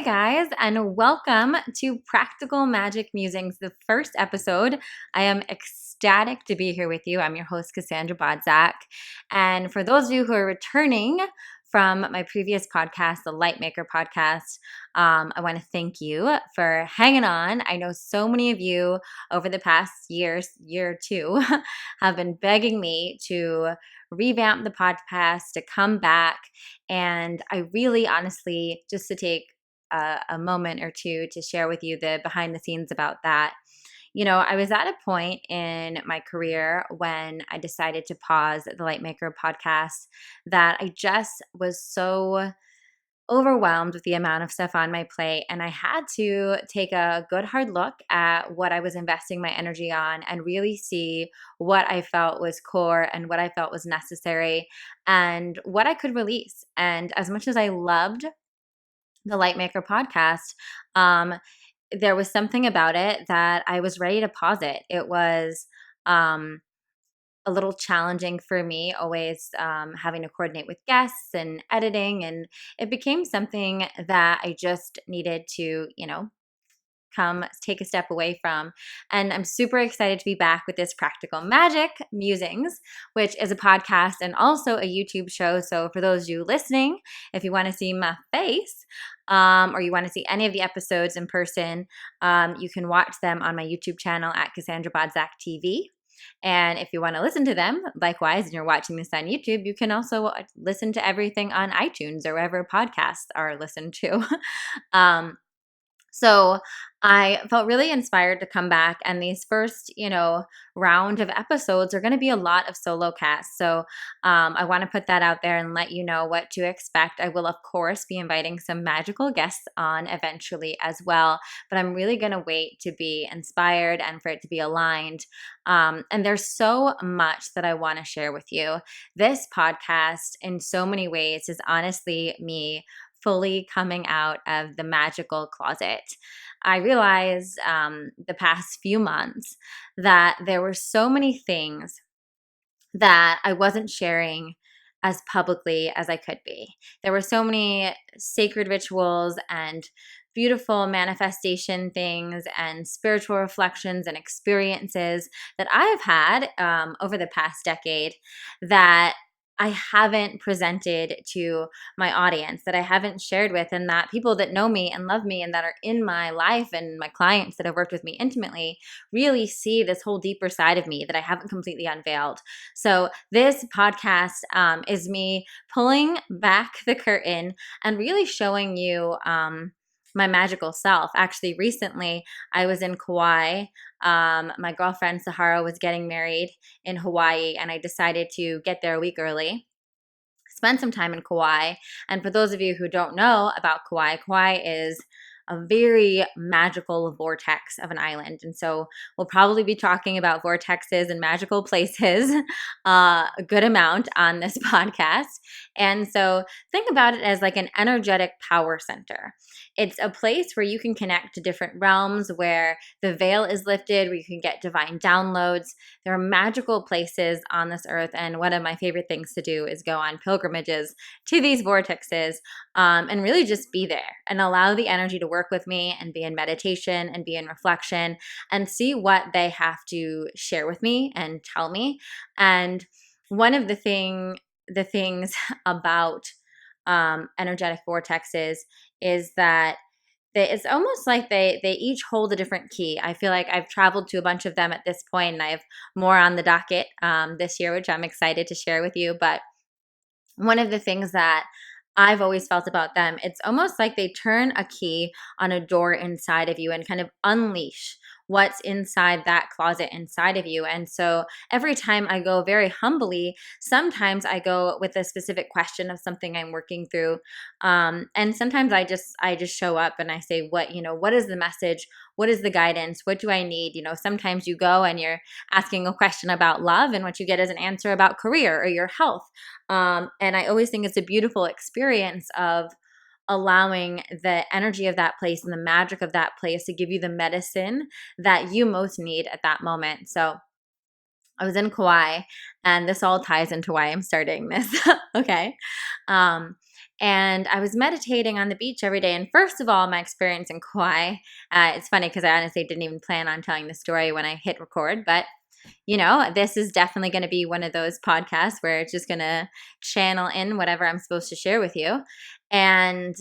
Hey guys, and welcome to Practical Magic Musings, the first episode. I am ecstatic to be here with you. I'm your host, Cassandra Bodzak. And for those of you who are returning from my previous podcast, the Lightmaker podcast, I want to thank you for hanging on. I know so many of you over the past year or two, have been begging me to revamp the podcast, to come back. And I really honestly, just to take a moment or two to share with you the behind the scenes about that. I was at a point in my career when I decided to pause the Lightmaker podcast that I just was so overwhelmed with the amount of stuff on my plate. And I had to take a good hard look at what I was investing my energy on and really see what I felt was core and what I felt was necessary and what I could release. And as much as I loved the Lightmaker podcast, there was something about it that I was ready to pause it. It was a little challenging for me, always having to coordinate with guests and editing. And it became something that I just needed to, come take a step away from. And I'm super excited to be back with this Practical Magic Musings, which is a podcast and also a YouTube show. So for those of you listening, if you want to see my face, or you want to see any of the episodes in person, you can watch them on my YouTube channel at Cassandra Bodzak TV. And if you want to listen to them, likewise, and you're watching this on YouTube, you can also listen to everything on iTunes or wherever podcasts are listened to. So I felt really inspired to come back, and these first, round of episodes are going to be a lot of solo casts. So I want to put that out there and let you know what to expect. I will, of course, be inviting some magical guests on eventually as well, but I'm really going to wait to be inspired and for it to be aligned. And there's so much that I want to share with you. This podcast, in so many ways, is honestly me fully coming out of the magical closet. I realized the past few months that there were so many things that I wasn't sharing as publicly as I could be. There were so many sacred rituals and beautiful manifestation things and spiritual reflections and experiences that I've had over the past decade that I haven't presented to my audience, that I haven't shared with, and that people that know me and love me and that are in my life and my clients that have worked with me intimately really see this whole deeper side of me that I haven't completely unveiled. So this podcast is me pulling back the curtain and really showing you my magical self. Actually, recently I was in Kauai. My girlfriend Sahara was getting married in Hawaii, and I decided to get there a week early, spend some time in Kauai. And for those of you who don't know about Kauai, Kauai is a very magical vortex of an island. And so we'll probably be talking about vortexes and magical places a good amount on this podcast. And so think about it as like an energetic power center. It's a place where you can connect to different realms, where the veil is lifted, where you can get divine downloads. There are magical places on this earth. And one of my favorite things to do is go on pilgrimages to these vortexes and really just be there and allow the energy to work with me and be in meditation and be in reflection and see what they have to share with me and tell me. And one of the things about energetic vortexes is that it's almost like they each hold a different key. I feel like I've traveled to a bunch of them at this point, and I have more on the docket this year, which I'm excited to share with you. But one of the things that I've always felt about them, it's almost like they turn a key on a door inside of you and kind of unleash what's inside that closet inside of you. And so every time I go very humbly, sometimes I go with a specific question of something I'm working through. And sometimes I just show up and I say, what is the message? What is the guidance? What do I need? Sometimes you go and you're asking a question about love, and what you get is an answer about career or your health. And I always think it's a beautiful experience of allowing the energy of that place and the magic of that place to give you the medicine that you most need at that moment. So I was in Kauai, and this all ties into why I'm starting this. Okay. And I was meditating on the beach every day. And first of all, my experience in Kauai, it's funny because I honestly didn't even plan on telling the story when I hit record, but this is definitely going to be one of those podcasts where it's just going to channel in whatever I'm supposed to share with you. And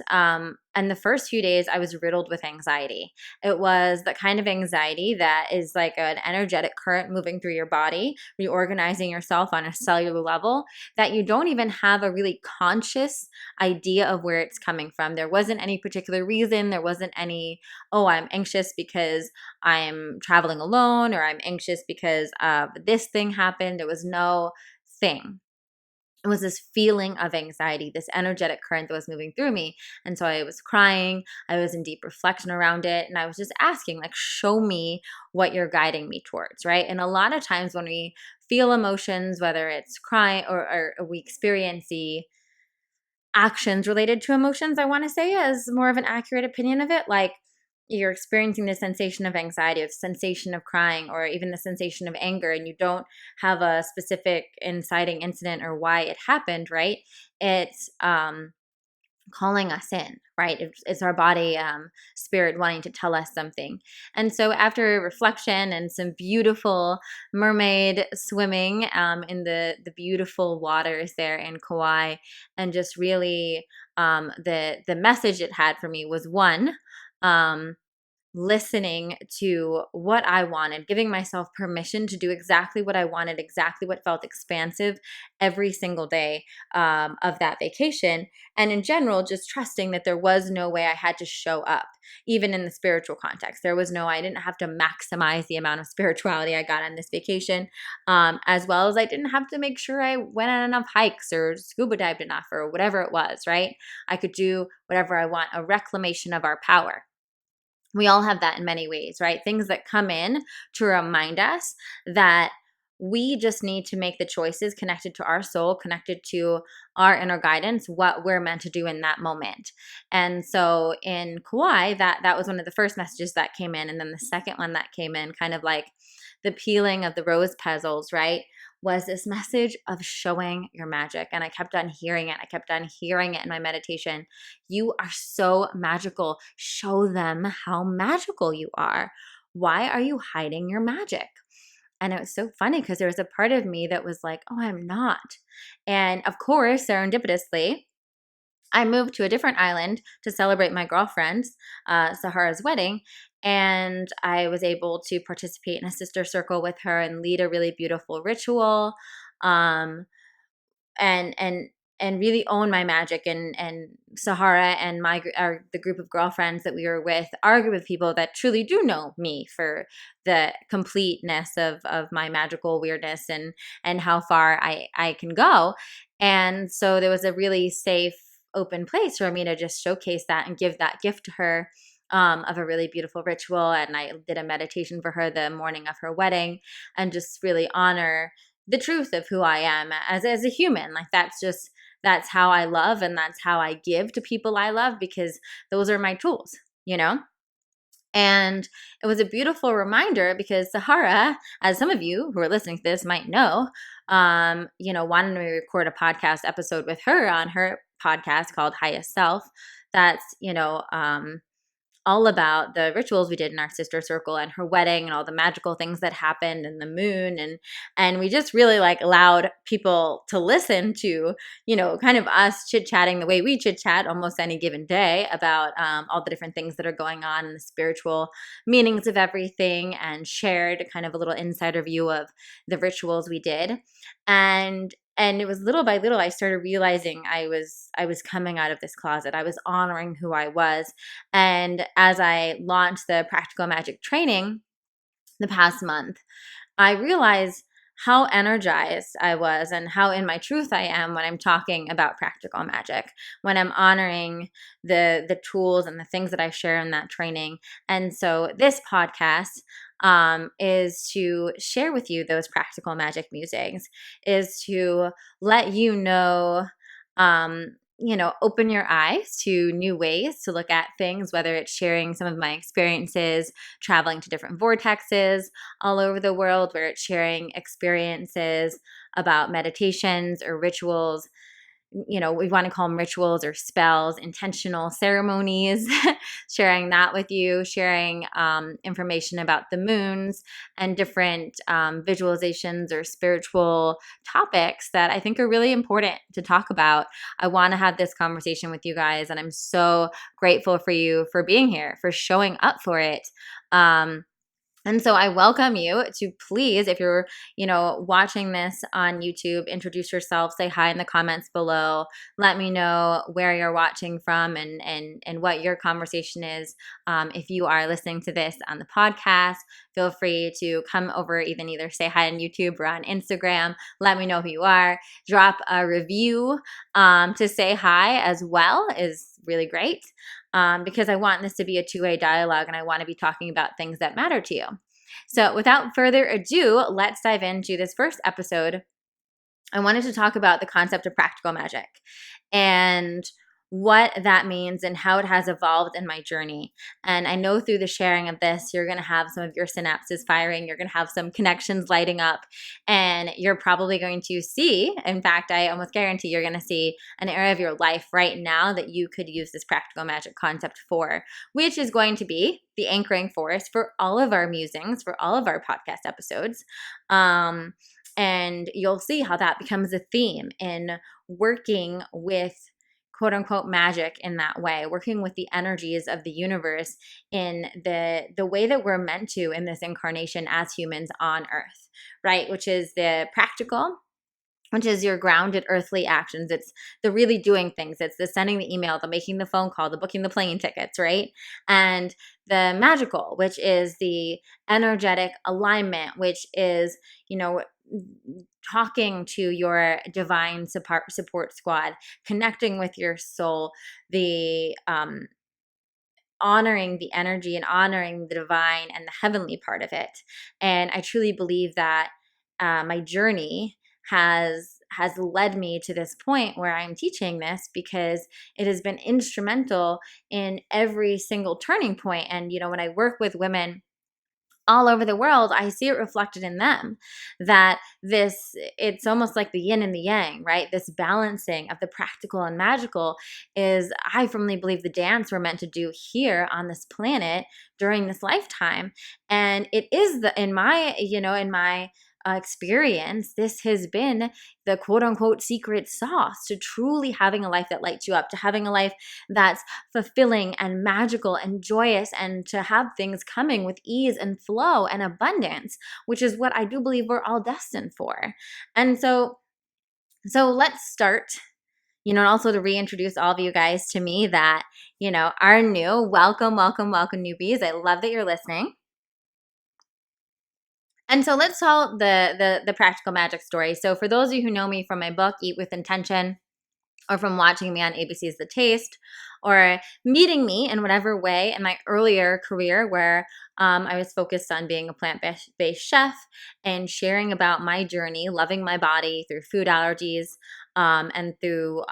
the first few days I was riddled with anxiety. It was the kind of anxiety that is like an energetic current moving through your body, reorganizing yourself on a cellular level that you don't even have a really conscious idea of where it's coming from. There wasn't any particular reason. There wasn't any, oh, I'm anxious because I'm traveling alone, or I'm anxious because this thing happened. There was no thing. It was this feeling of anxiety, this energetic current that was moving through me. And so I was crying. I was in deep reflection around it. And I was just asking, like, show me what you're guiding me towards, right? And a lot of times when we feel emotions, whether it's crying or we experience the actions related to emotions, I want to say, is more of an accurate opinion of it. Like, you're experiencing the sensation of anxiety, the sensation of crying, or even the sensation of anger, and you don't have a specific inciting incident or why it happened, right? It's calling us in, right? It's our body, spirit wanting to tell us something. And so after reflection and some beautiful mermaid swimming in the beautiful waters there in Kauai, and just really the message it had for me was one, listening to what I wanted, giving myself permission to do exactly what I wanted, exactly what felt expansive every single day of that vacation. And in general, just trusting that there was no way I had to show up, even in the spiritual context. I didn't have to maximize the amount of spirituality I got on this vacation, as well as I didn't have to make sure I went on enough hikes or scuba dived enough or whatever it was, right? I could do whatever I want, a reclamation of our power. We all have that in many ways, right? Things that come in to remind us that we just need to make the choices connected to our soul, connected to our inner guidance, what we're meant to do in that moment. And so in Kauai, that was one of the first messages that came in. And then the second one that came in, kind of like the peeling of the rose petals, right, was this message of showing your magic. And I kept on hearing it. I kept on hearing it in my meditation. You are so magical. Show them how magical you are. Why are you hiding your magic? And it was so funny because there was a part of me that was like, oh, I'm not. And of course, serendipitously, I moved to a different island to celebrate my girlfriend's, Sahara's wedding. And I was able to participate in a sister circle with her and lead a really beautiful ritual. Um, and really own my magic, and Sahara and the group of girlfriends that we were with are a group of people that truly do know me for the completeness of my magical weirdness and how far I can go. And so there was a really safe, open place for me to just showcase that and give that gift to her, of a really beautiful ritual. And I did a meditation for her the morning of her wedding, and just really honor the truth of who I am as a human. Like, that's how I love, and that's how I give to people I love, because those are my tools, you know? And it was a beautiful reminder because Sahara, as some of you who are listening to this might know, wanted me to record a podcast episode with her on her podcast called Highest Self. That's, all about the rituals we did in our sister circle and her wedding and all the magical things that happened, and the moon, and we just really like allowed people to listen to, kind of us chit-chatting the way we chit-chat almost any given day about all the different things that are going on and the spiritual meanings of everything, and shared kind of a little insider view of the rituals we did. And it was little by little I started realizing I was coming out of this closet. I was honoring who I was. And as I launched the Practical Magic training the past month, I realized how energized I was and how in my truth I am when I'm talking about practical magic, when I'm honoring the tools and the things that I share in that training. And so this podcast is to share with you those practical magic musings, is to let you know, open your eyes to new ways to look at things, whether it's sharing some of my experiences traveling to different vortexes all over the world, where it's sharing experiences about meditations or rituals we want to call them rituals or spells, intentional ceremonies, sharing that with you, sharing information about the moons and different visualizations or spiritual topics that I think are really important to talk about. I want to have this conversation with you guys, and I'm so grateful for you for being here, for showing up for it. And so I welcome you to please, if you're, watching this on YouTube, introduce yourself, say hi in the comments below. Let me know where you're watching from and what your conversation is. If you are listening to this on the podcast, feel free to come over, either say hi on YouTube or on Instagram. Let me know who you are. Drop a review to say hi as well is really great. Because I want this to be a two-way dialogue, and I want to be talking about things that matter to you. So without further ado, let's dive into this first episode. I wanted to talk about the concept of practical magic and what that means and how it has evolved in my journey. And I know through the sharing of this, you're going to have some of your synapses firing. You're going to have some connections lighting up, and you're probably going to see, in fact, I almost guarantee you're going to see an area of your life right now that you could use this practical magic concept for, which is going to be the anchoring force for all of our musings, for all of our podcast episodes. And you'll see how that becomes a theme in working with quote unquote magic in that way, working with the energies of the universe in the way that we're meant to in this incarnation as humans on Earth, right? Which is the practical, which is your grounded earthly actions. It's the really doing things. It's the sending the email, the making the phone call, the booking the plane tickets, right? And the magical, which is the energetic alignment, which is, talking to your divine support squad, connecting with your soul, the honoring the energy and honoring the divine and the heavenly part of it. And I truly believe that my journey has led me to this point where I'm teaching this, because it has been instrumental in every single turning point. And when I work with women all over the world, I see it reflected in them, that it's almost like the yin and the yang, right? This balancing of the practical and magical is, I firmly believe, the dance we're meant to do here on this planet during this lifetime. And it is in my experience, this has been the quote unquote secret sauce to truly having a life that lights you up, to having a life that's fulfilling and magical and joyous, and to have things coming with ease and flow and abundance, which is what I do believe we're all destined for. And so let's start, and also to reintroduce all of you guys to me that, are new. Welcome newbies. I love that you're listening. And so let's tell the practical magic story. So for those of you who know me from my book, Eat with Intention, or from watching me on ABC's The Taste, or meeting me in whatever way in my earlier career where I was focused on being a plant-based chef and sharing about my journey, loving my body through food allergies, and through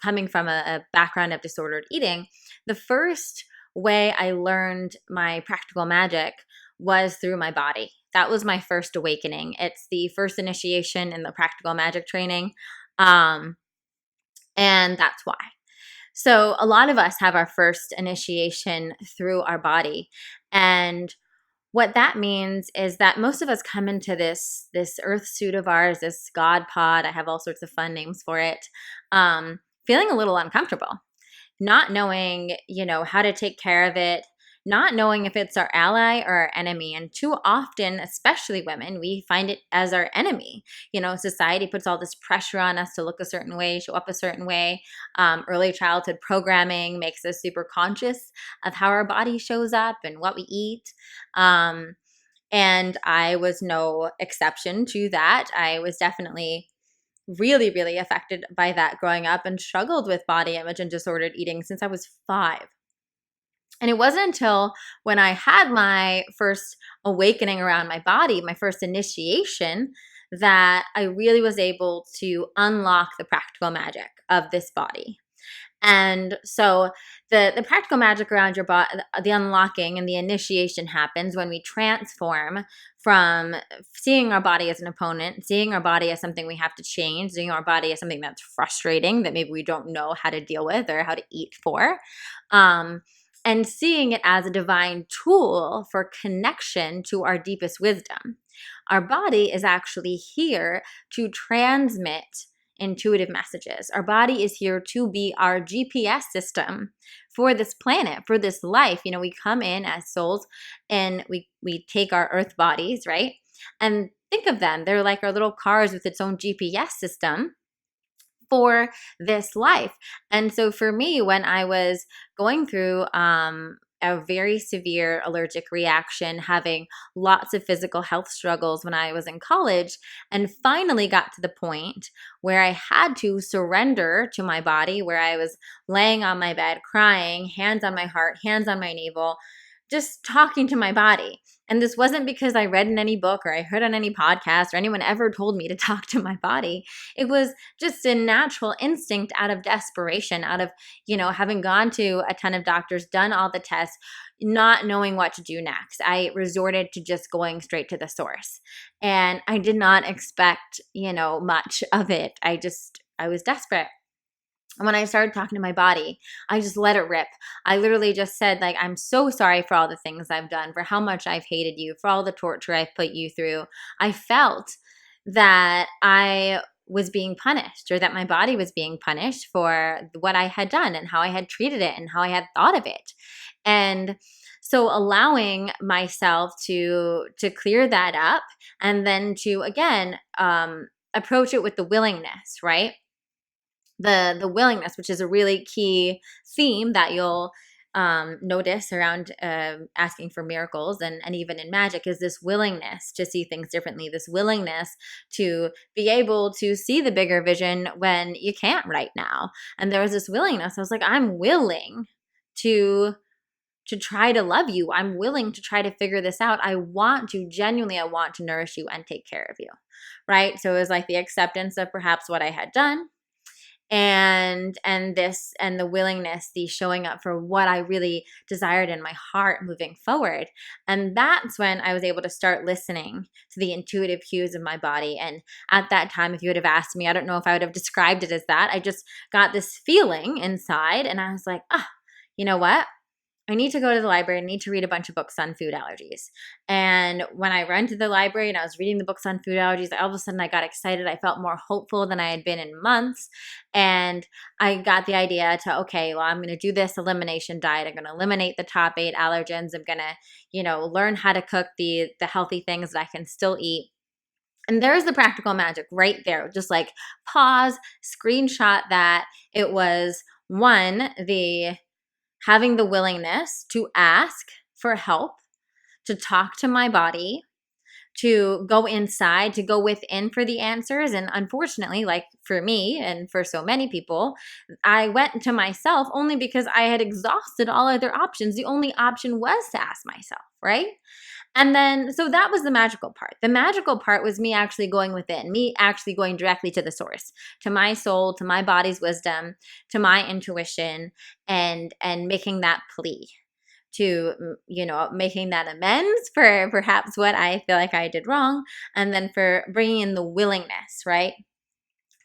coming from a background of disordered eating, the first way I learned my practical magic was through my body. That was my first awakening. It's the first initiation in the practical magic training. And that's why. So a lot of us have our first initiation through our body. And what that means is that most of us come into this earth suit of ours, this God pod, I have all sorts of fun names for it, feeling a little uncomfortable, not knowing, how to take care of it, not knowing if it's our ally or our enemy. And too often, especially women, we find it as our enemy. Society puts all this pressure on us to look a certain way, show up a certain way. Early childhood programming makes us super conscious of how our body shows up and what we eat. And I was no exception to that. I was definitely really, really affected by that growing up, and struggled with body image and disordered eating since I was 5. And it wasn't until when I had my first awakening around my body, my first initiation, that I really was able to unlock the practical magic of this body. And so the practical magic around your body, the unlocking and the initiation happens when we transform from seeing our body as an opponent, seeing our body as something we have to change, seeing our body as something that's frustrating that maybe we don't know how to deal with or how to eat for, and seeing it as a divine tool for connection to our deepest wisdom. Our body is actually here to transmit intuitive messages. Our body is here to be our GPS system for this planet, for this life. We come in as souls and we take our earth bodies, right? And think of them. They're like our little cars with its own GPS system for this life. And so for me, when I was going through a very severe allergic reaction, having lots of physical health struggles when I was in college, and finally got to the point where I had to surrender to my body, where I was laying on my bed, crying, hands on my heart, hands on my navel, just talking to my body. And this wasn't because I read in any book or I heard on any podcast or anyone ever told me to talk to my body. It was just a natural instinct out of desperation, out of, having gone to a ton of doctors, done all the tests, not knowing what to do next. I resorted to just going straight to the source. And I did not expect, much of it. I was desperate. When I started talking to my body, I just let it rip. I literally just said, I'm so sorry for all the things I've done, for how much I've hated you, for all the torture I've put you through. I felt that I was being punished, or that my body was being punished for what I had done and how I had treated it and how I had thought of it. And so allowing myself to clear that up, and then to, again, approach it with the willingness, right? The willingness, which is a really key theme that you'll notice around asking for miracles, and even in magic, is this willingness to see things differently, this willingness to be able to see the bigger vision when you can't right now. And there was this willingness. I was like, I'm willing to try to love you. I'm willing to try to figure this out. I want to nourish you and take care of you, right? So it was like the acceptance of perhaps what I had done, and the willingness, the showing up for what I really desired in my heart moving forward. And that's when I was able to start listening to the intuitive cues of my body. And at that time, if you would have asked me, I don't know if I would have described it as that. I just got this feeling inside, and I was like, you know what? I need to go to the library. I need to read a bunch of books on food allergies. And when I ran to the library and I was reading the books on food allergies, all of a sudden I got excited. I felt more hopeful than I had been in months. And I got the idea to, okay, well, I'm going to do this elimination diet. I'm going to eliminate the top 8 allergens. I'm going to, learn how to cook the healthy things that I can still eat. And there's the practical magic right there. Just pause, screenshot that. It was having the willingness to ask for help, to talk to my body, to go inside, to go within for the answers. And unfortunately, for me and for so many people, I went to myself only because I had exhausted all other options. The only option was to ask myself, right? And then, so that was the magical part. The magical part was me actually going within, me actually going directly to the source, to my soul, to my body's wisdom, to my intuition, and making that plea, to, making that amends for perhaps what I feel like I did wrong, and then for bringing in the willingness, right,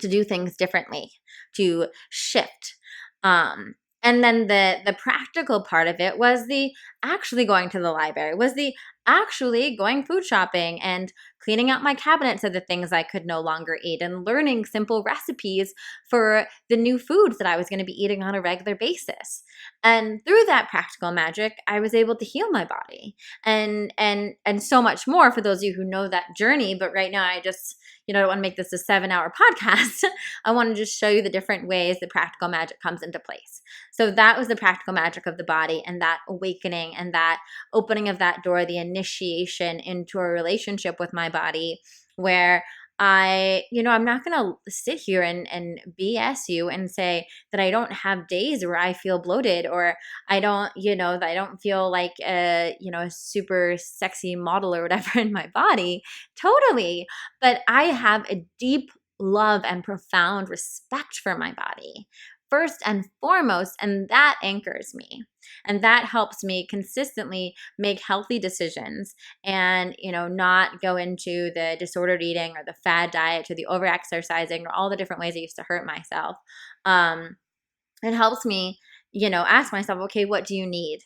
to do things differently, to shift. And then the practical part of it was the actually going to the library, was the actually going food shopping and cleaning out my cabinets of the things I could no longer eat, and learning simple recipes for the new foods that I was going to be eating on a regular basis. And through that practical magic, I was able to heal my body and so much more for those of you who know that journey. But right now I just, I don't want to make this a 7-hour podcast. I want to just show you the different ways the practical magic comes into place. So that was the practical magic of the body, and that awakening and that opening of that door, the initiation into a relationship with my body, where I'm not going to sit here and BS you and say that I don't have days where I feel bloated, or I don't, that I don't feel like a super sexy model or whatever in my body. Totally. But I have a deep love and profound respect for my body first and foremost, and that anchors me. And that helps me consistently make healthy decisions and, not go into the disordered eating or the fad diet or the over exercising or all the different ways I used to hurt myself. It helps me, ask myself, okay, what do you need?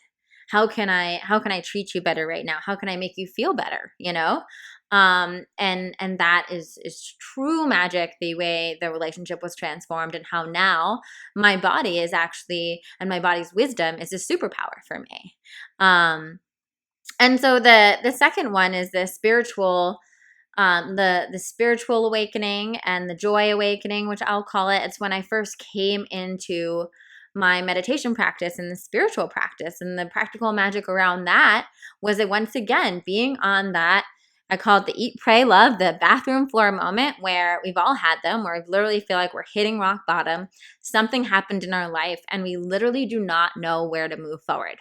How can I treat you better right now? How can I make you feel better? And that is true magic, the way the relationship was transformed, and how now my body is actually, and my body's wisdom is a superpower for me. And so the second one is the spiritual awakening and the joy awakening, which I'll call it. It's when I first came into my meditation practice and the spiritual practice, and the practical magic around that was it once again being on that, I call it the eat, pray, love, the bathroom floor moment, where we've all had them, where we literally feel like we're hitting rock bottom. Something happened in our life and we literally do not know where to move forward.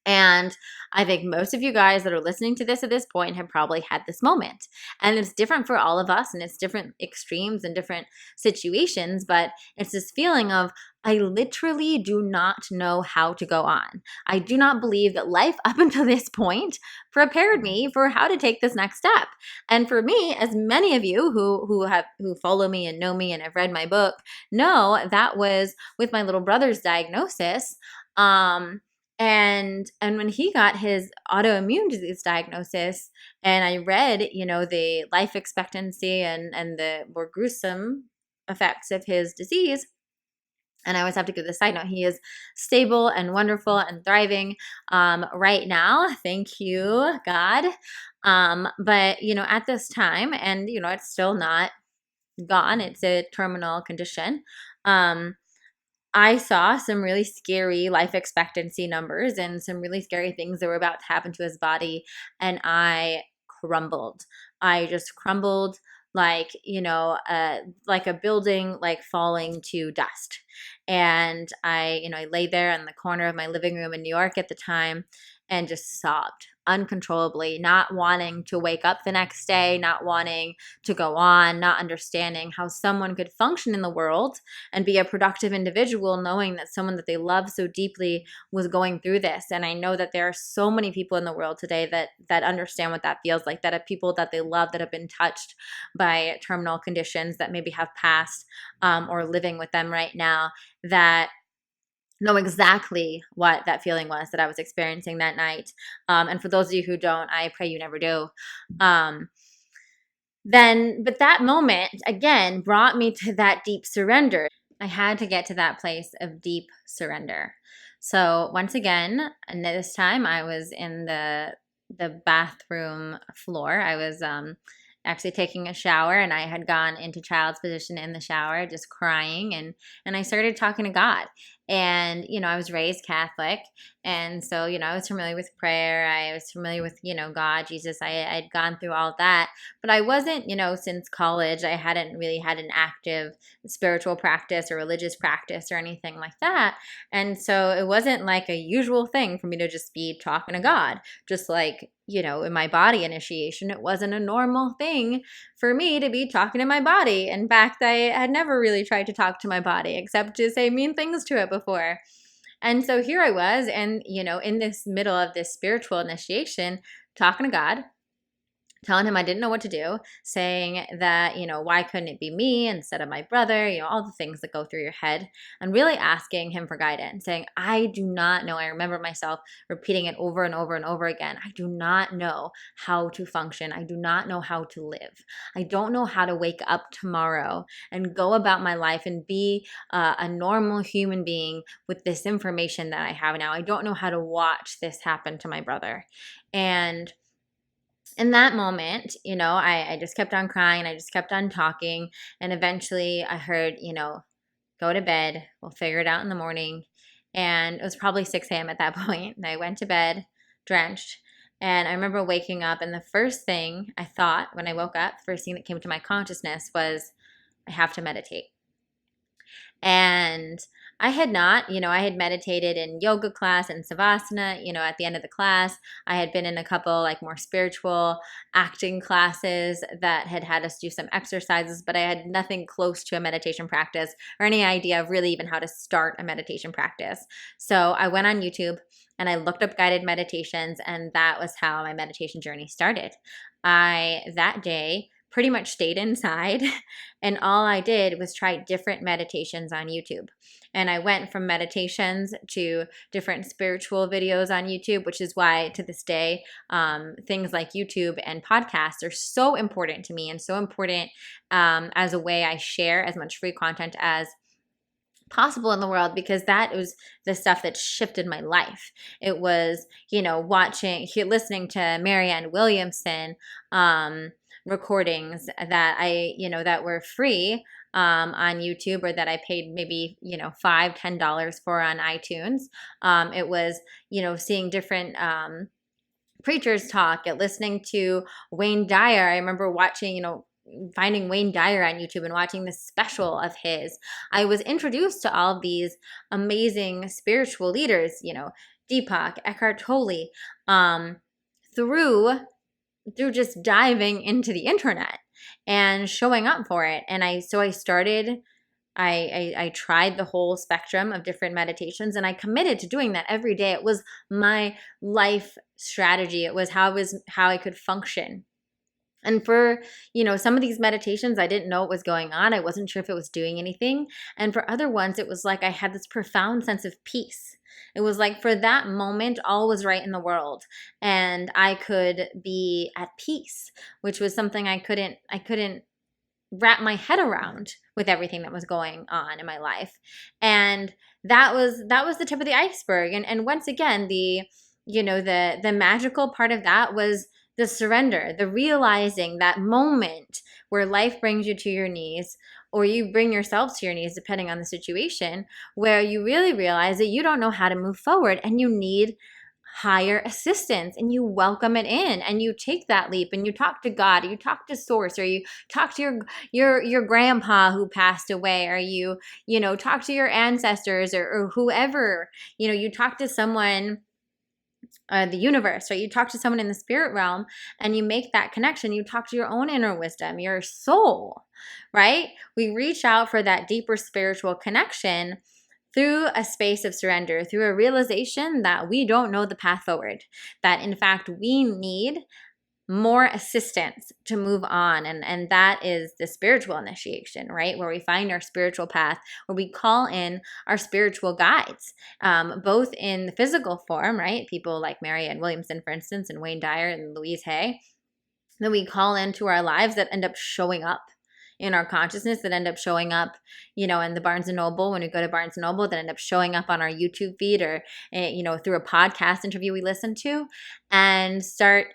And I think most of you guys that are listening to this at this point have probably had this moment. And it's different for all of us, and it's different extremes and different situations, but it's this feeling of, I literally do not know how to go on. I do not believe that life up until this point prepared me for how to take this next step. And for me, as many of you who follow me and know me and have read my book know, that was with my little brother's diagnosis. And when he got his autoimmune disease diagnosis, and I read, the life expectancy and the more gruesome effects of his disease, and I always have to give the side note, he is stable and wonderful and thriving right now. Thank you, God. But, at this time, and, it's still not gone. It's a terminal condition. I saw some really scary life expectancy numbers and some really scary things that were about to happen to his body. And I crumbled. I just crumbled like, like a building, like falling to dust. And I lay there in the corner of my living room in New York at the time and just sobbed uncontrollably, not wanting to wake up the next day, not wanting to go on, not understanding how someone could function in the world and be a productive individual, knowing that someone that they love so deeply was going through this. And I know that there are so many people in the world today that understand what that feels like, that have people that they love that have been touched by terminal conditions, that maybe have passed or living with them right now, that know exactly what that feeling was that I was experiencing that night. And for those of you who don't, I pray you never do. But that moment, again, brought me to that deep surrender. I had to get to that place of deep surrender. So once again, and this time I was in the bathroom floor. I was actually taking a shower, and I had gone into child's position in the shower, just crying, and I started talking to God. And I was raised Catholic, and so I was familiar with prayer. I was familiar with God, Jesus. I'd gone through all that, but I wasn't since college. I hadn't really had an active spiritual practice or religious practice or anything like that, and so it wasn't like a usual thing for me to just be talking to God, just like in my body initiation. It wasn't a normal thing for me to be talking to my body. In fact, I had never really tried to talk to my body except to say mean things to it before. And so here I was, and in this middle of this spiritual initiation, talking to God, telling him I didn't know what to do, saying that, why couldn't it be me instead of my brother, all the things that go through your head, and really asking him for guidance, saying, I do not know. I remember myself repeating it over and over and over again. I do not know how to function. I do not know how to live. I don't know how to wake up tomorrow and go about my life and be a normal human being with this information that I have now. I don't know how to watch this happen to my brother. And in that moment, I just kept on crying. I just kept on talking. And eventually I heard, go to bed. We'll figure it out in the morning. And it was probably 6 a.m. at that point. And I went to bed drenched. And I remember waking up. And the first thing I thought when I woke up, the first thing that came to my consciousness was, I have to meditate. And I had not, I had meditated in yoga class and savasana, at the end of the class. I had been in a couple like more spiritual acting classes that had us do some exercises, but I had nothing close to a meditation practice or any idea of really even how to start a meditation practice. So I went on YouTube and I looked up guided meditations, and that was how my meditation journey started. I, that day, pretty much stayed inside and all I did was try different meditations on YouTube. And I went from meditations to different spiritual videos on YouTube, which is why to this day, things like YouTube and podcasts are so important to me and so important as a way I share as much free content as possible in the world, because that was the stuff that shifted my life. It was, listening to Marianne Williamson recordings that that were free on YouTube, or that I paid maybe, $5-10 for on iTunes. It was, seeing different preachers talk, at listening to Wayne Dyer. I remember watching, finding Wayne Dyer on YouTube and watching this special of his. I was introduced to all of these amazing spiritual leaders, Deepak, Eckhart Tolle, through just diving into the internet and showing up for it. And I started, I tried the whole spectrum of different meditations, and I committed to doing that every day. It was my life strategy. It was how I could function. And for, some of these meditations, I didn't know what was going on. I wasn't sure if it was doing anything. And for other ones, it was like I had this profound sense of peace. It was like for that moment, all was right in the world. And I could be at peace, which was something I couldn't wrap my head around with everything that was going on in my life. And that was the tip of the iceberg. And once again, the magical part of that was the surrender, the realizing that moment where life brings you to your knees, or you bring yourself to your knees, depending on the situation, where you really realize that you don't know how to move forward and you need higher assistance, and you welcome it in, and you take that leap, and you talk to God, or you talk to Source, or you talk to your grandpa who passed away, or you talk to your ancestors, or whoever, you talk to someone, the universe, right? You talk to someone in the spirit realm and you make that connection. You talk to your own inner wisdom, your soul, right? We reach out for that deeper spiritual connection through a space of surrender, through a realization that we don't know the path forward, that in fact we need more assistance to move on. And that is the spiritual initiation, right? Where we find our spiritual path, where we call in our spiritual guides, both in the physical form, right? People like Marianne Williamson, for instance, and Wayne Dyer and Louise Hay, that we call into our lives that end up showing up in our consciousness, that end up showing up, in the Barnes & Noble, when we go to Barnes & Noble, that end up showing up on our YouTube feed, or, through a podcast interview we listen to, and start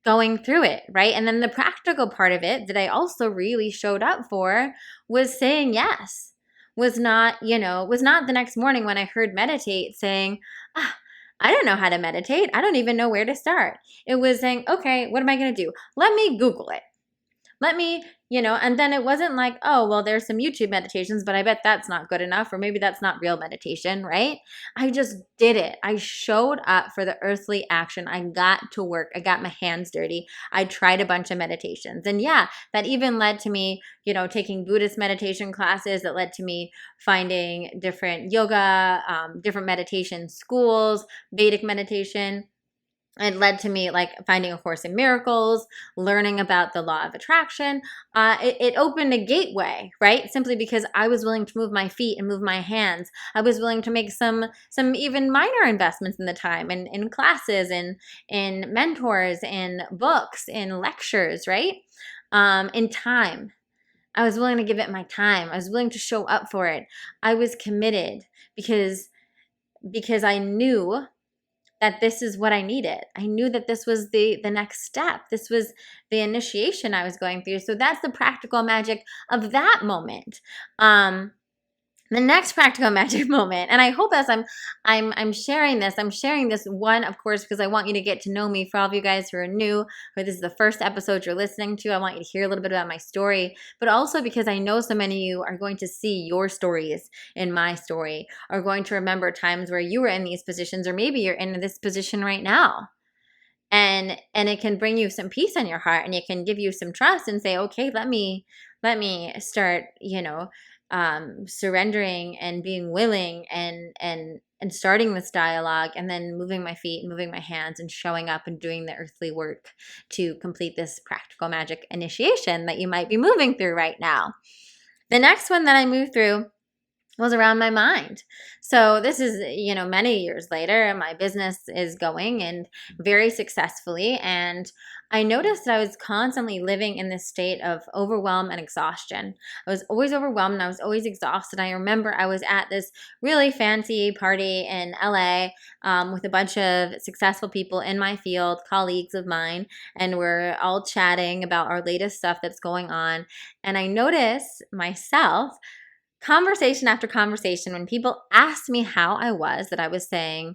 going through it, right? And then the practical part of it that I also really showed up for was saying yes. Was not the next morning when I heard meditate saying, I don't know how to meditate. I don't even know where to start. It was saying, okay, what am I going to do? Let me Google it. Let me, and then it wasn't like, oh, well, there's some YouTube meditations, but I bet that's not good enough, or maybe that's not real meditation, right? I just did it. I showed up for the earthly action. I got to work. I got my hands dirty. I tried a bunch of meditations. And yeah, that even led to me, taking Buddhist meditation classes. That led to me finding different yoga, different meditation schools, Vedic meditation. It led to me like finding A Course in Miracles, learning about the law of attraction. It opened a gateway, right? Simply because I was willing to move my feet and move my hands. I was willing to make some even minor investments in the time, in classes, in mentors, in books, in lectures, right? In time. I was willing to give it my time. I was willing to show up for it. I was committed because I knew that this is what I needed. I knew that this was the next step. This was the initiation I was going through. So that's the practical magic of that moment. The next practical magic moment, and I hope as I'm sharing this one, of course, because I want you to get to know me. For all of you guys who are new, or this is the first episode you're listening to, I want you to hear a little bit about my story, but also because I know so many of you are going to see your stories in my story, are going to remember times where you were in these positions, or maybe you're in this position right now. And it can bring you some peace in your heart, and it can give you some trust and say, okay, let me start, surrendering and being willing, and starting this dialogue, and then moving my feet, moving my hands, and showing up and doing the earthly work to complete this practical magic initiation that you might be moving through right now. The next one that I moved through was around my mind. So this is, many years later, my business is going and very successfully. And I noticed that I was constantly living in this state of overwhelm and exhaustion. I was always overwhelmed and I was always exhausted. I remember I was at this really fancy party in LA with a bunch of successful people in my field, colleagues of mine, and we're all chatting about our latest stuff that's going on. And I noticed myself, conversation after conversation, when people asked me how I was, that I was saying,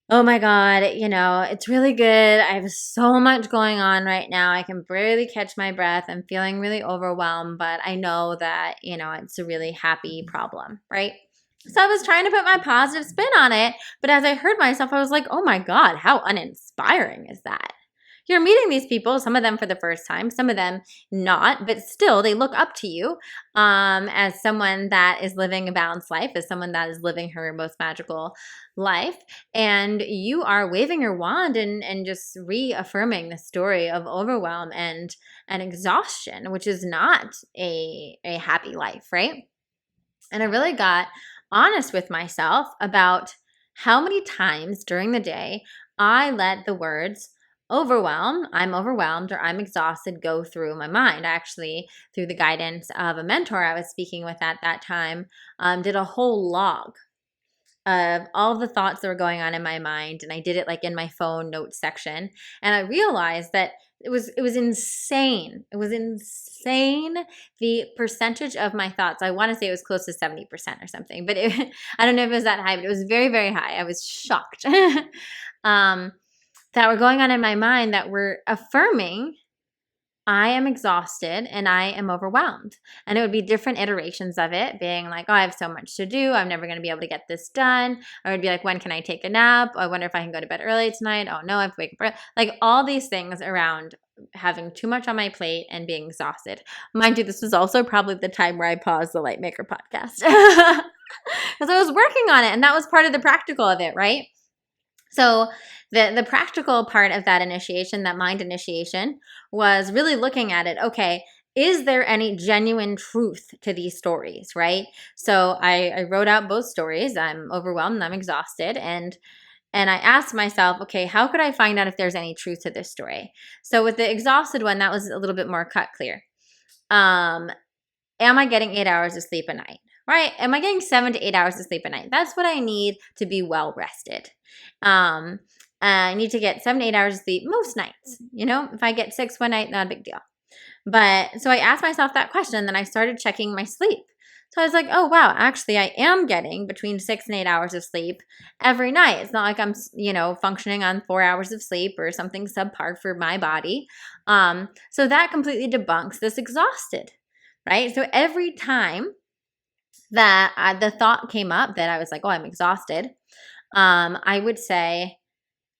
oh my God, it's really good. I have so much going on right now. I can barely catch my breath. I'm feeling really overwhelmed, but I know that, it's a really happy problem, right? So I was trying to put my positive spin on it, but as I heard myself, I was like, oh my God, how uninspiring is that? You're meeting these people, some of them for the first time, some of them not, but still they look up to you as someone that is living a balanced life, as someone that is living her most magical life. And you are waving your wand and just reaffirming the story of overwhelm and exhaustion, which is not a happy life, right? And I really got honest with myself about how many times during the day I let the words overwhelm, I'm overwhelmed, or I'm exhausted go through my mind. I actually, through the guidance of a mentor I was speaking with at that time, did a whole log of all the thoughts that were going on in my mind, and I did it like in my phone notes section, and I realized that it was insane. It was insane, the percentage of my thoughts. I want to say it was close to 70% or something, but I don't know if it was that high, but it was very, very high. I was shocked. That were going on in my mind that were affirming I am exhausted and I am overwhelmed. And it would be different iterations of it, being like, oh, I have so much to do. I'm never going to be able to get this done. Or it'd be like, when can I take a nap? I wonder if I can go to bed early tonight. Oh no, I have to wake up early. Like all these things around having too much on my plate and being exhausted. Mind you, this was also probably the time where I paused the Lightmaker podcast because I was working on it, and that was part of the practical of it, right? So the practical part of that initiation, that mind initiation, was really looking at it. Okay, is there any genuine truth to these stories, right? So I wrote out both stories. I'm overwhelmed and I'm exhausted. And I asked myself, okay, how could I find out if there's any truth to this story? So with the exhausted one, that was a little bit more cut clear. Am I getting 8 hours of sleep a night? Right? Am I getting 7 to 8 hours of sleep a night? That's what I need to be well rested. I need to get 7 to 8 hours of sleep most nights. If I get 6 one night, not a big deal. But so I asked myself that question, and then I started checking my sleep. So I was like, oh, wow, actually I am getting between 6 and 8 hours of sleep every night. It's not like I'm, functioning on 4 hours of sleep or something subpar for my body. So that completely debunks this exhausted, right? So every time that the thought came up that I was like, oh, I'm exhausted, I would say,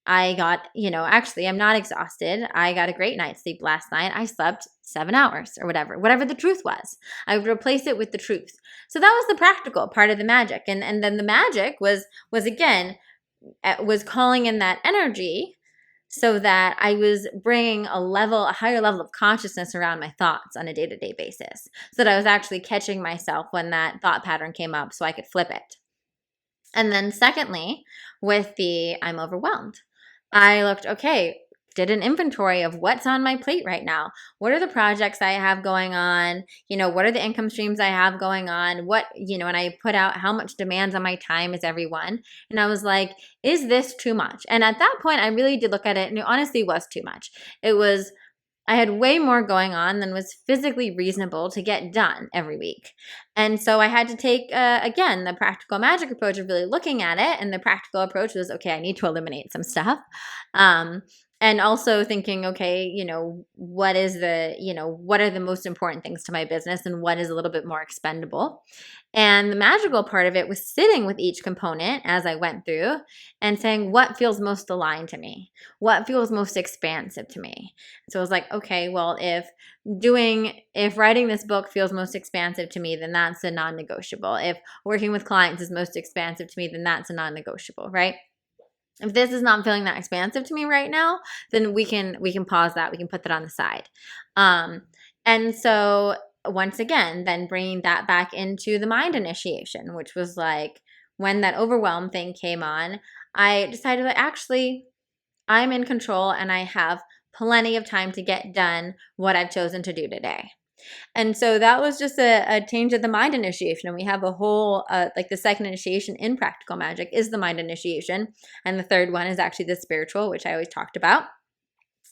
I got, actually, I'm not exhausted. I got a great night's sleep last night. I slept 7 hours or whatever the truth was. I would replace it with the truth. So that was the practical part of the magic. And then the magic was again, was calling in that energy so that I was bringing a higher level of consciousness around my thoughts on a day-to-day basis. So that I was actually catching myself when that thought pattern came up so I could flip it. And then secondly, with the I'm overwhelmed, I looked, okay, did an inventory of what's on my plate right now. What are the projects I have going on? What are the income streams I have going on? And I put out how much demands on my time is everyone. And I was like, is this too much? And at that point, I really did look at it, and it honestly was too much. It was I had way more going on than was physically reasonable to get done every week. And so I had to take, again, the practical magic approach of really looking at it. And the practical approach was, okay, I need to eliminate some stuff. And also thinking, okay, what is what are the most important things to my business and what is a little bit more expendable? And the magical part of it was sitting with each component as I went through and saying, what feels most aligned to me? What feels most expansive to me? So I was like, okay, well, if writing this book feels most expansive to me, then that's a non-negotiable. If working with clients is most expansive to me, then that's a non-negotiable, right? If this is not feeling that expansive to me right now, then we can pause that. We can put that on the side. And so once again, then bringing that back into the mind initiation, which was like when that overwhelm thing came on, I decided that actually I'm in control and I have plenty of time to get done what I've chosen to do today. And so that was just a change of the mind initiation. And we have a whole, like the second initiation in practical magic is the mind initiation. And the third one is actually the spiritual, which I always talked about.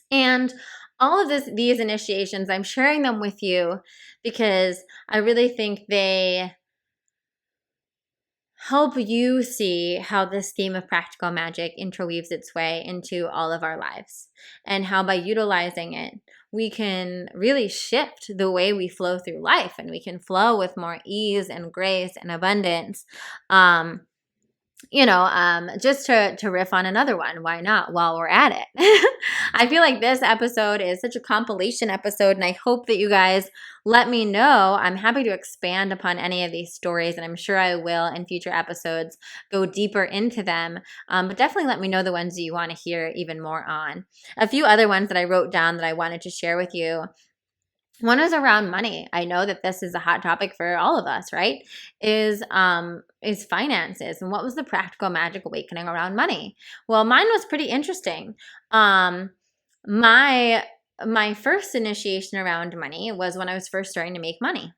And all of these initiations, I'm sharing them with you because I really think they help you see how this theme of practical magic interweaves its way into all of our lives and how by utilizing it, we can really shift the way we flow through life and we can flow with more ease and grace and abundance. Just to riff on another one, why not while we're at it? I feel like this episode is such a compilation episode, and I hope that you guys let me know. I'm happy to expand upon any of these stories, and I'm sure I will in future episodes go deeper into them. But definitely let me know the ones that you want to hear even more on. A few other ones that I wrote down that I wanted to share with you. One is around money. I know that this is a hot topic for all of us, right? Is finances. And what was the practical magic awakening around money? Well, mine was pretty interesting. My first initiation around money was when I was first starting to make money.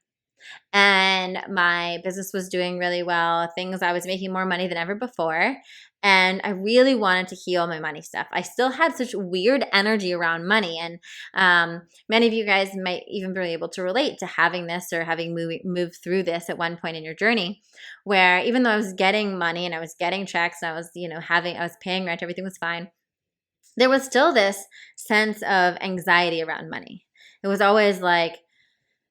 And my business was doing really well. I was making more money than ever before. And I really wanted to heal my money stuff. I still had such weird energy around money. And many of you guys might even be able to relate to having this or having moved through this at one point in your journey, where even though I was getting money and I was getting checks and I was, I was paying rent, everything was fine, there was still this sense of anxiety around money. It was always like,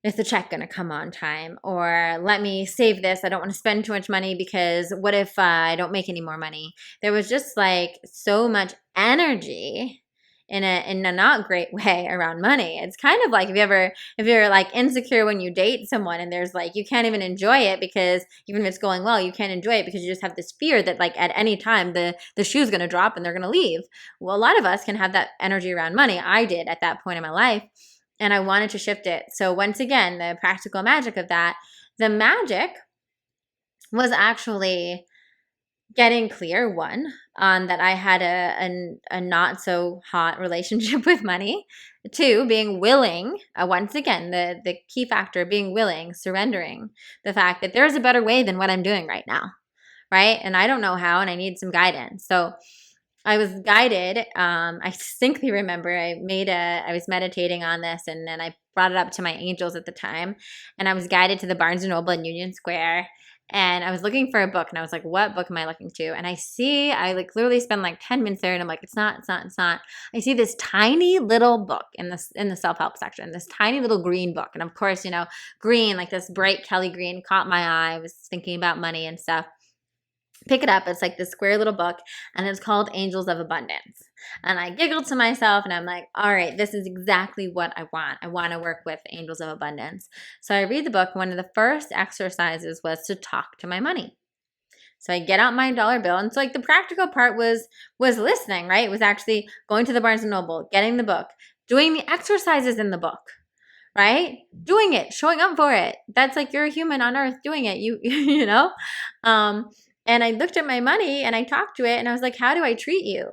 is the check going to come on time? Or let me save this. I don't want to spend too much money because what if I don't make any more money? There was just like so much energy in a not great way around money. It's kind of like if you're like insecure when you date someone and there's like, you can't even enjoy it because even if it's going well, you can't enjoy it because you just have this fear that like at any time the shoe's going to drop and they're going to leave. Well, a lot of us can have that energy around money. I did at that point in my life. And I wanted to shift it. So once again, the practical magic of that, the magic was actually getting clear, one, on that I had a not so hot relationship with money. Two, being willing, once again, the key factor, being willing, surrendering the fact that there's a better way than what I'm doing right now, right? And I don't know how, and I need some guidance. So I was guided. I distinctly remember I was meditating on this and then I brought it up to my angels at the time. And I was guided to the Barnes & Noble in Union Square. And I was looking for a book and I was like, what book am I looking to? And I like literally spend like 10 minutes there and I'm like, it's not. I see this tiny little book in the self-help section, this tiny little green book. And of course, green, like this bright Kelly green caught my eye. I was thinking about money and stuff. Pick it up. It's like this square little book and it's called Angels of Abundance. And I giggled to myself and I'm like, all right, this is exactly what I want. I want to work with Angels of Abundance. So I read the book. One of the first exercises was to talk to my money. So I get out my dollar bill. And so like the practical part was listening, right? It was actually going to the Barnes & Noble, getting the book, doing the exercises in the book. Right? Doing it, showing up for it. That's like you're a human on earth doing it. You know? And I looked at my money and I talked to it and I was like, how do I treat you?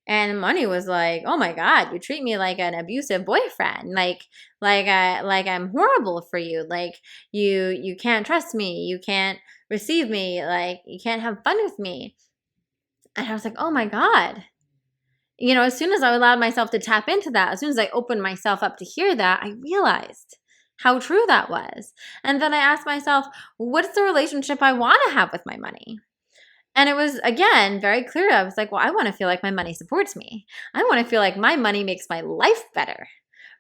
And money was like, oh my God, you treat me like an abusive boyfriend. Like I'm horrible for you. Like you can't trust me. You can't receive me. Like you can't have fun with me. And I was like, oh my God. as soon as I allowed myself to tap into that, as soon as I opened myself up to hear that, I realized how true that was. And then I asked myself, what's the relationship I want to have with my money? And it was, again, very clear. I was like, well, I want to feel like my money supports me. I want to feel like my money makes my life better,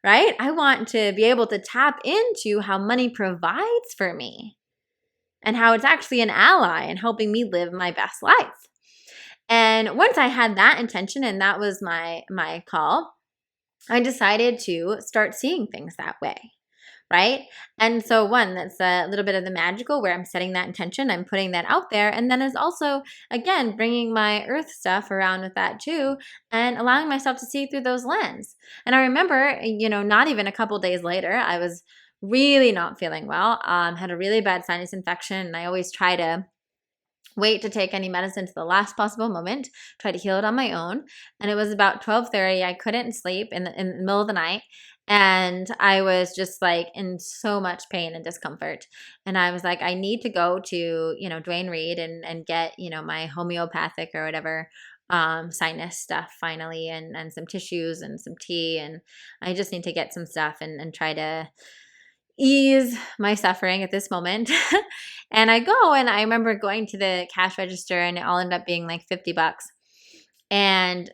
right? I want to be able to tap into how money provides for me and how it's actually an ally in helping me live my best life. And once I had that intention and that was my call, I decided to start seeing things that way. Right? And so one, that's a little bit of the magical where I'm setting that intention, I'm putting that out there. And then there's also, again, bringing my earth stuff around with that too and allowing myself to see through those lens. And I remember, not even a couple days later, I was really not feeling well, had a really bad sinus infection. And I always try to wait to take any medicine to the last possible moment, try to heal it on my own. And it was about 12:30. I couldn't sleep in the middle of the night. And I was just like in so much pain and discomfort. And I was like, I need to go to, Dwayne Reed and get, my homeopathic or whatever sinus stuff finally and some tissues and some tea. And I just need to get some stuff and try to ease my suffering at this moment. And I go and I remember going to the cash register and it all ended up being like $50. And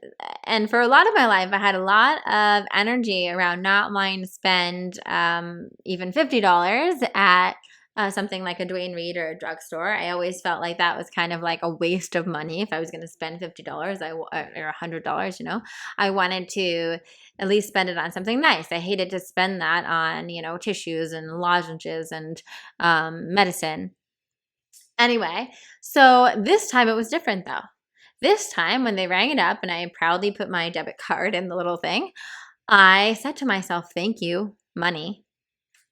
for a lot of my life, I had a lot of energy around not wanting to spend even $50 at something like a Dwayne Reed or a drugstore. I always felt like that was kind of like a waste of money if I was going to spend $50 or $100. I wanted to at least spend it on something nice. I hated to spend that on tissues and lozenges and medicine. Anyway, so this time it was different though. This time when they rang it up and I proudly put my debit card in the little thing, I said to myself, thank you, money.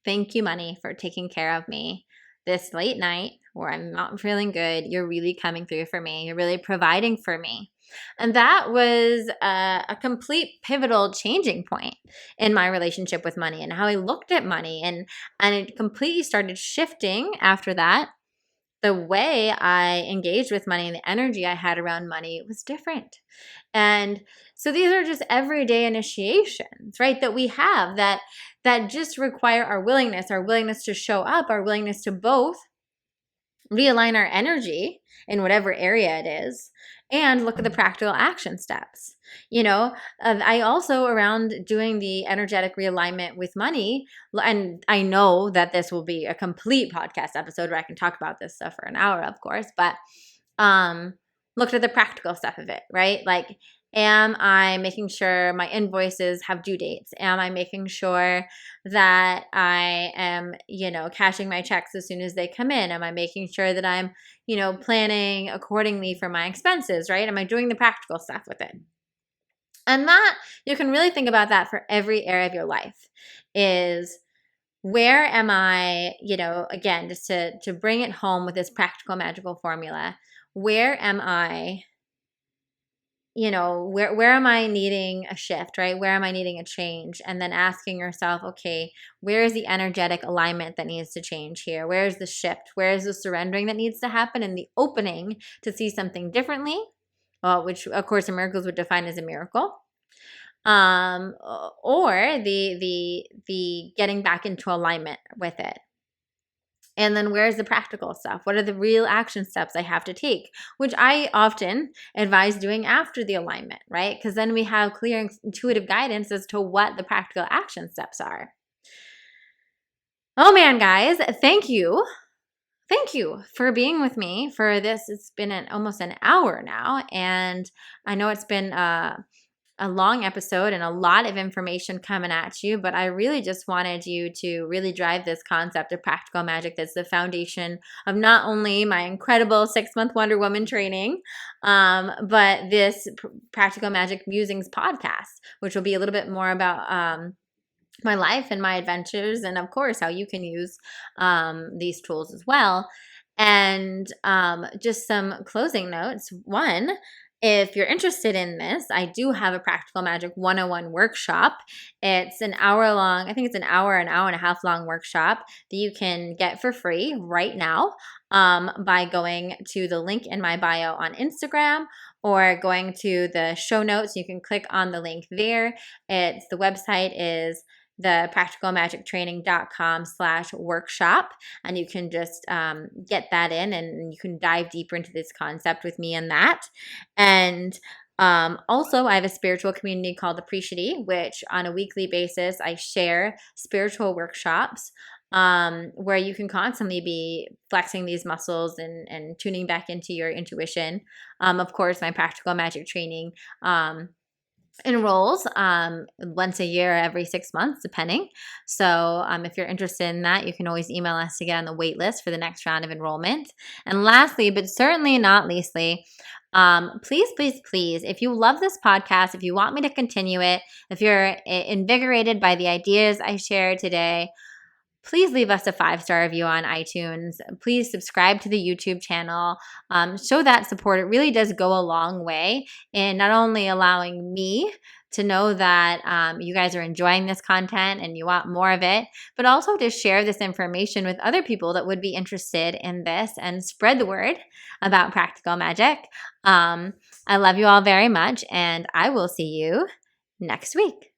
Thank you, money, for taking care of me this late night where I'm not feeling good. You're really coming through for me. You're really providing for me. And that was a complete pivotal changing point in my relationship with money and how I looked at money. And it completely started shifting after that. The way I engaged with money and the energy I had around money was different. And so these are just everyday initiations, right, that we have that just require our willingness to show up, our willingness to both realign our energy in whatever area it is and look at the practical action steps. I also, around doing the energetic realignment with money, and I know that this will be a complete podcast episode where I can talk about this stuff for an hour, of course, but looked at the practical stuff of it, right? Like, am I making sure my invoices have due dates? Am I making sure that I am, cashing my checks as soon as they come in? Am I making sure that I'm, planning accordingly for my expenses, right? Am I doing the practical stuff with it? And that, you can really think about that for every area of your life is, where am I, again, just to bring it home with this practical magical formula, where am I, where am I needing a shift, right? Where am I needing a change? And then asking yourself, okay, where is the energetic alignment that needs to change here? Where is the shift? Where is the surrendering that needs to happen and the opening to see something differently? Well, which of course in Miracles would define as a miracle. Or the getting back into alignment with it. And then where's the practical stuff? What are the real action steps I have to take? Which I often advise doing after the alignment, right? Because then we have clear intuitive guidance as to what the practical action steps are. Oh man, guys, thank you. Thank you for being with me for this. It's been almost an hour now. And I know it's been a long episode and a lot of information coming at you, but I really just wanted you to really drive this concept of practical magic that's the foundation of not only my incredible 6-month Wonder Woman training, but this Practical Magic Musings podcast, which will be a little bit more about my life and my adventures, and of course how you can use these tools as well. And just some closing notes. One if you're interested in this, I do have a Practical Magic 101 workshop. It's an hour long, I think it's an hour and a half long workshop that you can get for free right now by going to the link in my bio on Instagram or going to the show notes. You can click on the link there. The website is the practicalmagictraining.com/workshop, and you can just get that in, and you can dive deeper into this concept with me in that. And also, I have a spiritual community called Appreciate, which on a weekly basis I share spiritual workshops where you can constantly be flexing these muscles and tuning back into your intuition. Of course, my practical magic training enrolls once a year, every 6 months, depending. So if you're interested in that, you can always email us to get on the wait list for the next round of enrollment. And lastly, but certainly not leastly, please, please, please, if you love this podcast, if you want me to continue it, if you're invigorated by the ideas I shared today, please leave us a 5-star review on iTunes. Please subscribe to the YouTube channel. Show that support. It really does go a long way in not only allowing me to know that you guys are enjoying this content and you want more of it, but also to share this information with other people that would be interested in this and spread the word about practical magic. I love you all very much, and I will see you next week.